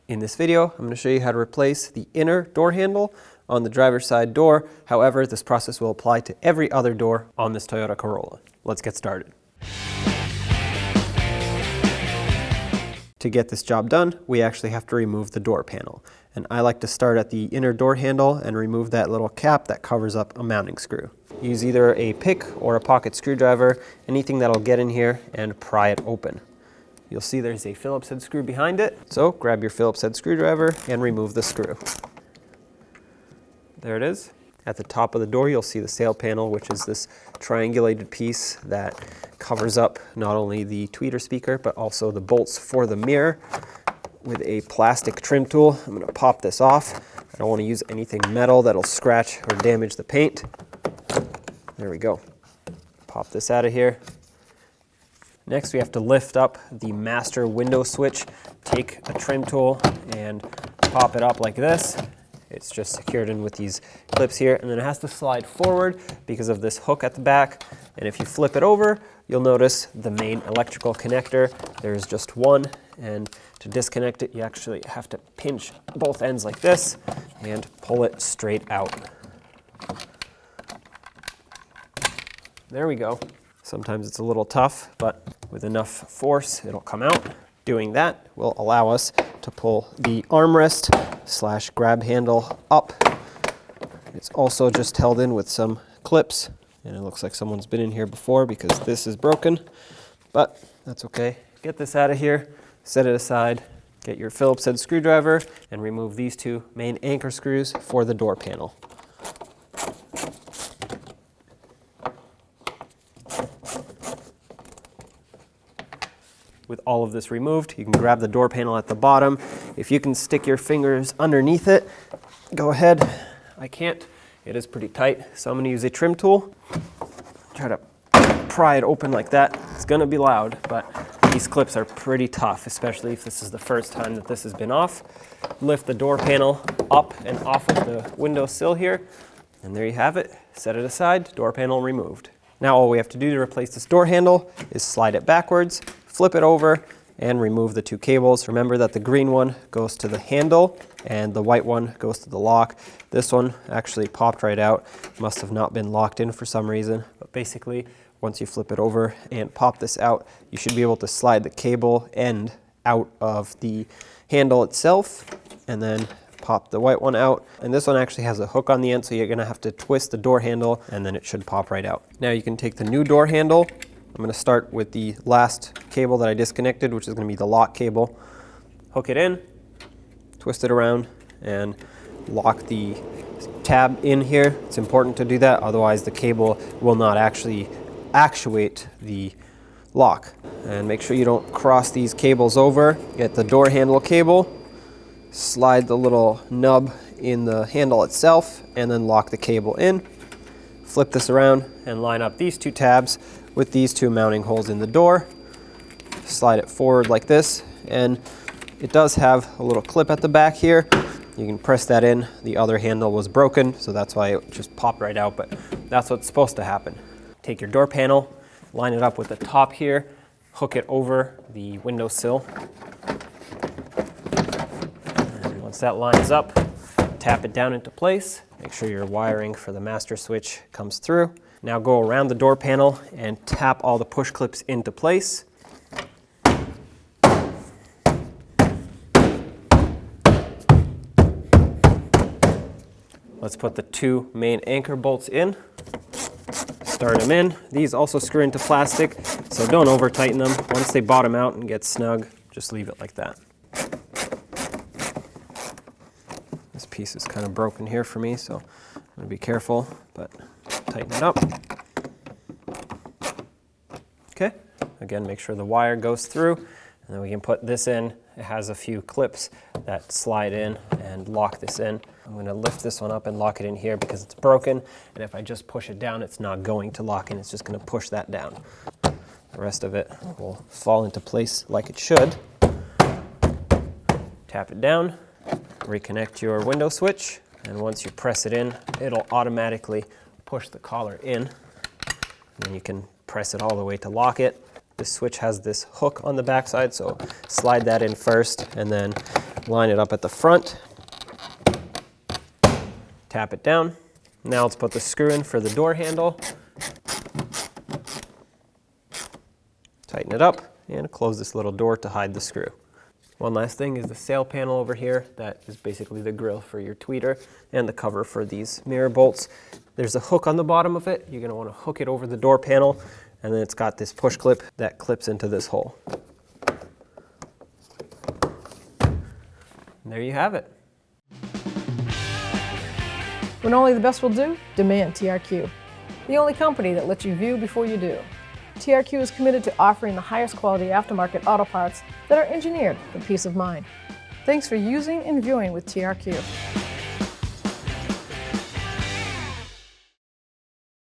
In this video, I'm going to show you how to replace the inner door handle on the driver's side door. However, this process will apply to every other door on this Toyota Corolla. Let's get started. To get this job done, we actually have to remove the door panel. And I like to start at the inner door handle and remove that little cap that covers up a mounting screw. Use either a pick or a pocket screwdriver, anything that'll get in here, and pry it open. You'll see there's a Phillips head screw behind it. So grab your Phillips head screwdriver and remove the screw. There it is. At the top of the door, you'll see the sail panel, which is this triangulated piece that covers up not only the tweeter speaker, but also the bolts for the mirror. With a plastic trim tool, I'm going to pop this off. I don't want to use anything metal that'll scratch or damage the paint. There we go. Pop this out of here. Next, we have to lift up the master window switch. Take a trim tool and pop it up like this. It's just secured in with these clips here, and then it has to slide forward because of this hook at the back. And if you flip it over, you'll notice the main electrical connector. There's just one, and to disconnect it, you actually have to pinch both ends like this and pull it straight out. There we go. Sometimes it's a little tough, but with enough force, it'll come out. Doing that will allow us to pull the armrest / grab handle up. It's also just held in with some clips, and it looks like someone's been in here before because this is broken, but that's okay. Get this out of here, set it aside, get your Phillips head screwdriver, and remove these two main anchor screws for the door panel. With all of this removed, you can grab the door panel at the bottom. If you can stick your fingers underneath it, go ahead. I can't. It is pretty tight, so I'm going to use a trim tool. Try to pry it open like that. It's going to be loud, but these clips are pretty tough, especially if this is the first time that this has been off. Lift the door panel up and off of the window sill here, and there you have it. Set it aside, door panel removed. Now all we have to do to replace this door handle is slide it backwards, flip it over, and remove the two cables. Remember that the green one goes to the handle and the white one goes to the lock. This one actually popped right out. Must have not been locked in for some reason. But basically, once you flip it over and pop this out, you should be able to slide the cable end out of the handle itself and then pop the white one out. And this one actually has a hook on the end, so you're gonna have to twist the door handle and then it should pop right out. Now you can take the new door handle. I'm going to start with the last cable that I disconnected, which is going to be the lock cable. Hook it in, twist it around, and lock the tab in here. It's important to do that, otherwise the cable will not actually actuate the lock. And make sure you don't cross these cables over. Get the door handle cable, slide the little nub in the handle itself, and then lock the cable in. Flip this around and line up these two tabs with these two mounting holes in the door. Slide it forward like this, and it does have a little clip at the back here. You can press that in. The other handle was broken, so that's why it just popped right out, but that's what's supposed to happen. Take your door panel, line it up with the top here, hook it over the windowsill. And once that lines up, tap it down into place. Make sure your wiring for the master switch comes through. Now go around the door panel and tap all the push clips into place. Let's put the two main anchor bolts in. Start them in. These also screw into plastic, so don't over tighten them. Once they bottom out and get snug, just leave it like that. This piece is kind of broken here for me, so I'm going to be careful, but tighten it up. Okay, again, make sure the wire goes through, and then we can put this in. It has a few clips that slide in and lock this in. I'm going to lift this one up and lock it in here because it's broken, and if I just push it down, it's not going to lock in. It's just going to push that down. The rest of it will fall into place like it should. Tap it down, reconnect your window switch, and once you press it in, it'll automatically push the collar in, and then you can press it all the way to lock it. This switch has this hook on the backside, so slide that in first, and then Line it up at the front. Tap it down. Now let's put the screw in for the door handle. Tighten it up and close this little door to hide the screw. One last thing is the sail panel over here. That is basically the grill for your tweeter and the cover for these mirror bolts. There's a hook on the bottom of it. You're going to want to hook it over the door panel, and then it's got this push clip that clips into this hole. And there you have it. When only the best will do, demand TRQ. The only company that lets you view before you do. TRQ is committed to offering the highest quality aftermarket auto parts that are engineered for peace of mind. Thanks for using and viewing with TRQ.